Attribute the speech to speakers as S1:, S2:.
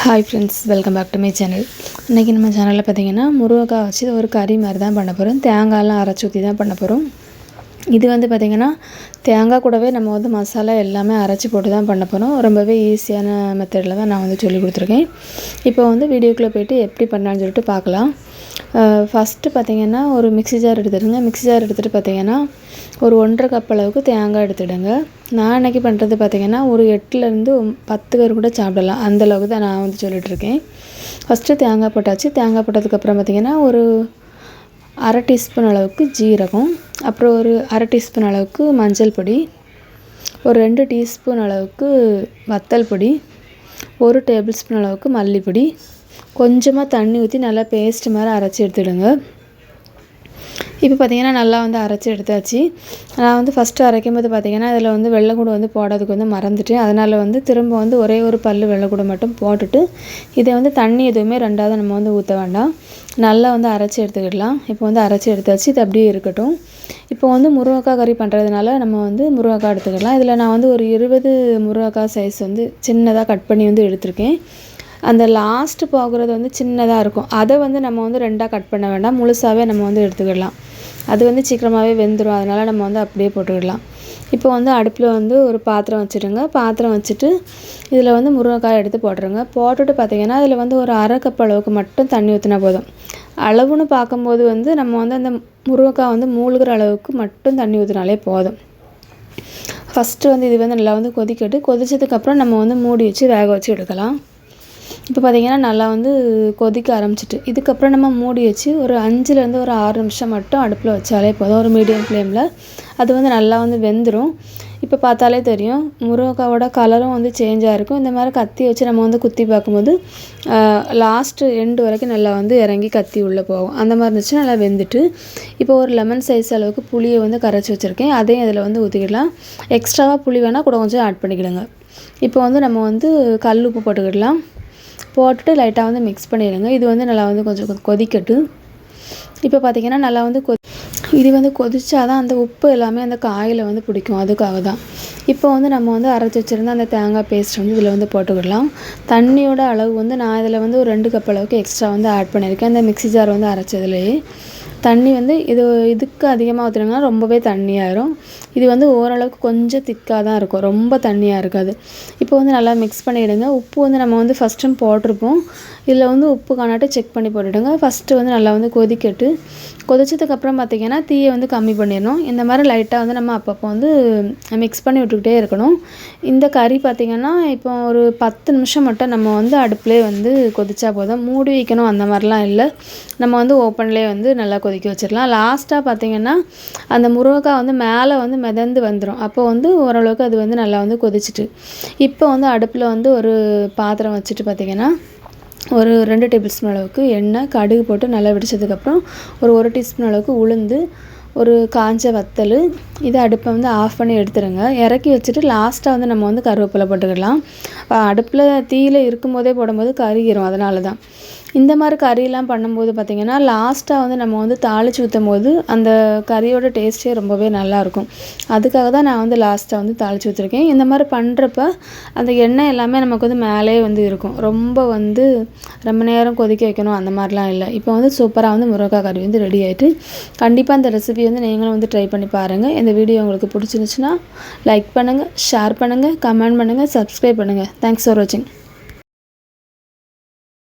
S1: Hi friends, welcome back to my channel. இன்றைக்கி நம்ம சேனலில் பார்த்திங்கன்னா முருங்கைக்காய் வச்சு ஒரு கறி மாதிரி தான் பண்ண போகிறோம். தேங்காயெலாம் அரைச்சி ஊற்றி தான் பண்ண போகிறோம். இது வந்து பார்த்திங்கன்னா தேங்காய் கூடவே நம்ம வந்து மசாலா எல்லாமே அரைச்சி போட்டு தான் பண்ண போகிறோம். ரொம்பவே ஈஸியான மெத்தடில் தான் நான் வந்து சொல்லி கொடுத்துருக்கேன். இப்போ வந்து வீடியோக்குள்ளே போய்ட்டு எப்படி பண்ணலான்னு சொல்லிட்டு பார்க்கலாம். ஃபஸ்ட்டு பார்த்திங்கன்னா ஒரு மிக்ஸி ஜார் எடுத்துடுங்க. மிக்ஸி ஜார் எடுத்துகிட்டு பார்த்திங்கன்னா ஒரு 1.5 கப் அளவுக்கு தேங்காய் எடுத்துடுங்க. நான் இன்றைக்கி பண்ணுறது பார்த்திங்கன்னா ஒரு 8லேருந்து 10 பேர் கூட சாப்பிடலாம். அந்தளவுக்கு தான் நான் வந்து சொல்லிகிட்ருக்கேன். ஃபஸ்ட்டு தேங்காய் போட்டாச்சு. தேங்காய் போட்டதுக்கப்புறம் பார்த்திங்கன்னா ஒரு 1/2 டீஸ்பூன் அளவுக்கு ஜீரகம், அப்புறம் ஒரு 1/2 டீஸ்பூன் அளவுக்கு மஞ்சள் பொடி, ஒரு 2 டீஸ்பூன் அளவுக்கு வத்தல் பொடி, 1 டேபிள் ஸ்பூன் அளவுக்கு மல்லிப்பொடி, கொஞ்சமாக தண்ணி ஊற்றி நல்லா பேஸ்ட் மாதிரி அரைச்சி எடுத்துடுங்க. இப்போ பார்த்திங்கன்னா நல்லா வந்து அரைச்சி எடுத்தாச்சு. நான் வந்து ஃபஸ்ட்டு அரைக்கும் போது பார்த்திங்கன்னா இதில் வந்து வெள்ளைக்கூடு வந்து போடுறதுக்கு வந்து மறந்துட்டேன். அதனால் வந்து திரும்ப வந்து ஒரே ஒரு பல் வெள்ளைக்கூடு மட்டும் போட்டுட்டு இதை வந்து தண்ணி எதுவுமே ரெண்டாவது நம்ம வந்து ஊற்ற வேண்டாம். நல்லா வந்து அரைச்சி எடுத்துக்கிடலாம். இப்போ வந்து அரைச்சி எடுத்தாச்சு. இது அப்படியே இருக்கட்டும். இப்போ வந்து முருங்கைக்காய் கறி பண்ணுறதுனால நம்ம வந்து முருங்கைக்காய் எடுத்துக்கலாம். இதில் நான் வந்து ஒரு 20 முருங்கைக்காய் சைஸ் வந்து சின்னதாக கட் பண்ணி வந்து எடுத்திருக்கேன். அந்த லாஸ்ட்டு போகிறது வந்து சின்னதாக இருக்கும். அதை வந்து நம்ம வந்து 2ஆக கட் பண்ண வேண்டாம், முழுசாகவே நம்ம வந்து எடுத்துக்கிடலாம். அது வந்து சீக்கிரமாகவே வெந்துடும். அதனால் நம்ம வந்து அப்படியே போட்டுக்கிடலாம். இப்போ வந்து அடுப்பில் வந்து ஒரு பாத்திரம் வச்சுடுங்க. பாத்திரம் வச்சுட்டு இதில் வந்து முருங்கைக்காய் எடுத்து போட்டுருங்க. போட்டுட்டு பார்த்திங்கன்னா இதில் வந்து ஒரு 1/2 கப் அளவுக்கு மட்டும் தண்ணி ஊற்றினா போதும். அளவுன்னு பார்க்கும்போது வந்து நம்ம வந்து அந்த முருங்கைக்காய் வந்து மூழ்கிற அளவுக்கு மட்டும் தண்ணி ஊற்றினாலே போதும். ஃபஸ்ட்டு வந்து இது வந்து நல்லா வந்து கொதிச்சதுக்கப்புறம் நம்ம வந்து மூடி வச்சு வேக வச்சு எடுக்கலாம். இப்போ பார்த்திங்கன்னா நல்லா வந்து கொதிக்க ஆரம்பிச்சிட்டு இதுக்கப்புறம் நம்ம மூடி வச்சு ஒரு 5லேருந்து ஒரு 6 நிமிஷம் மட்டும் அடுப்பில் வச்சாலே போதும். ஒரு மீடியம் ஃப்ளேமில் அது வந்து நல்லா வந்து வெந்துடும். இப்போ பார்த்தாலே தெரியும் முருங்கைக்காவோட கலரும் வந்து சேஞ்சாக இருக்கும். இந்த மாதிரி கத்தி வச்சு நம்ம வந்து குத்தி பார்க்கும்போது லாஸ்ட்டு எண்டு வரைக்கும் நல்லா வந்து இறங்கி கத்தி உள்ளே போகும். அந்த மாதிரி இருந்துச்சுன்னா நல்லா வெந்துட்டு இப்போ ஒரு லெமன் சைஸ் அளவுக்கு புளியை வந்து கரைச்சி வச்சுருக்கேன். அதையும் அதில் வந்து ஊற்றிக்கிடலாம். எக்ஸ்ட்ராவாக புளி வேணால் கூட கொஞ்சம் ஆட் பண்ணிக்கிடுங்க. இப்போ வந்து நம்ம வந்து கல் உப்பு போட்டுக்கிடலாம். போட்டுட்டு லைட்டாக வந்து மிக்ஸ் பண்ணிடுங்க. இது வந்து நல்லா வந்து கொஞ்சம் கொதிக்கட்டு. இப்போ பார்த்திங்கன்னா நல்லா வந்து இது வந்து கொதிச்சா தான் அந்த உப்பு எல்லாமே அந்த காயில் வந்து பிடிக்கும். அதுக்காக தான். இப்போ வந்து நம்ம வந்து அரைச்சி வச்சுருந்த அந்த தேங்காய் பேஸ்ட் வந்து இதில் வந்து போட்டுக்கிடலாம். தண்ணியோட அளவு வந்து நான் இதில் வந்து ஒரு 2 கப் அளவுக்கு எக்ஸ்ட்ரா வந்து ஆட் பண்ணியிருக்கேன். அந்த மிக்ஸி ஜார் வந்து அரைச்சதுலேயே தண்ணி வந்து இதுக்கு அதிகமாக ஊற்றினோம்னா ரொம்பவே தண்ணியாயிரும். இது வந்து ஓரளவுக்கு கொஞ்சம் திக்காக தான் இருக்கும், ரொம்ப தண்ணியாக இருக்காது. இப்போ வந்து நல்லா மிக்ஸ் பண்ணிவிடுங்க. உப்பு வந்து நம்ம வந்து ஃபஸ்ட்டும் போட்டிருப்போம். இதில் வந்து உப்பு காணாட்டு செக் பண்ணி போட்டுவிடுங்க. ஃபஸ்ட்டு வந்து நல்லா வந்து கொதிச்சதுக்கப்புறம் பார்த்திங்கன்னா தீயை வந்து கம்மி பண்ணிடணும். இந்த மாதிரி லைட்டாக வந்து நம்ம அப்பப்போ வந்து மிக்ஸ் பண்ணி விட்டுக்கிட்டே இருக்கணும். இந்த கறி பார்த்திங்கன்னா இப்போ ஒரு 10 நிமிஷம் மட்டும் நம்ம வந்து அடுப்புலேயே வந்து கொதிச்சா போதும். மூடி வைக்கணும் அந்த மாதிரிலாம் இல்லை. நம்ம வந்து ஓப்பன்லேயே வந்து நல்லா கொதிக்க வச்சிடலாம். லாஸ்ட்டாக பார்த்திங்கன்னா அந்த முருங்கைக்காய் வந்து மேலே வந்து மிதந்து வந்துடும். அப்போ வந்து ஓரளவுக்கு அது வந்து நல்லா வந்து கொதிச்சிட்டு இப்போ வந்து அடுப்பில் வந்து ஒரு பாத்திரம் வச்சுட்டு பார்த்திங்கன்னா ஒரு 2 டேபிள் ஸ்பூன் அளவுக்கு எண்ணெய், கடுகு போட்டு நல்லா வெடிச்சதுக்கப்புறம் ஒரு 1 டீஸ்பூன் அளவுக்கு உளுந்து, ஒரு காஞ்ச வத்தல், இதை அடுப்பை வந்து ஆஃப் பண்ணி எடுத்துடுங்க. இறக்கி வச்சுட்டு லாஸ்ட்டாக வந்து நம்ம வந்து கருவேப்பிலை போட்டுக்கலாம். அடுப்பில் தீயில் இருக்கும்போதே போடும்போது கருகிரும். அதனால தான் இந்த மாதிரி கறியெல்லாம் பண்ணும்போது பார்த்திங்கன்னா லாஸ்ட்டாக வந்து நம்ம வந்து தாளித்து ஊற்றும் போது அந்த கறியோட டேஸ்ட்டே ரொம்பவே நல்லாயிருக்கும். அதுக்காக தான் நான் வந்து லாஸ்ட்டாக வந்து தாளித்து ஊற்றிருக்கேன். இந்த மாதிரி பண்ணுறப்ப அந்த எண்ணெய் எல்லாமே நமக்கு வந்து மேலே வந்து இருக்கும். ரொம்ப நேரம் கொதிக்க வைக்கணும் அந்த மாதிரிலாம் இல்லை. இப்போ வந்து சூப்பராக வந்து முருங்கைக்காய் கறி வந்து ரெடி ஆகிட்டு கண்டிப்பாக இந்த ரெசிபி வந்து நீங்களும் வந்து ட்ரை பண்ணி பாருங்கள். இந்த வீடியோ உங்களுக்கு பிடிச்சிருந்துச்சுன்னா லைக் பண்ணுங்கள், ஷேர் பண்ணுங்கள், கமெண்ட் பண்ணுங்கள், சப்ஸ்கிரைப் பண்ணுங்கள். தேங்க்ஸ் ஃபார் வாட்சிங்.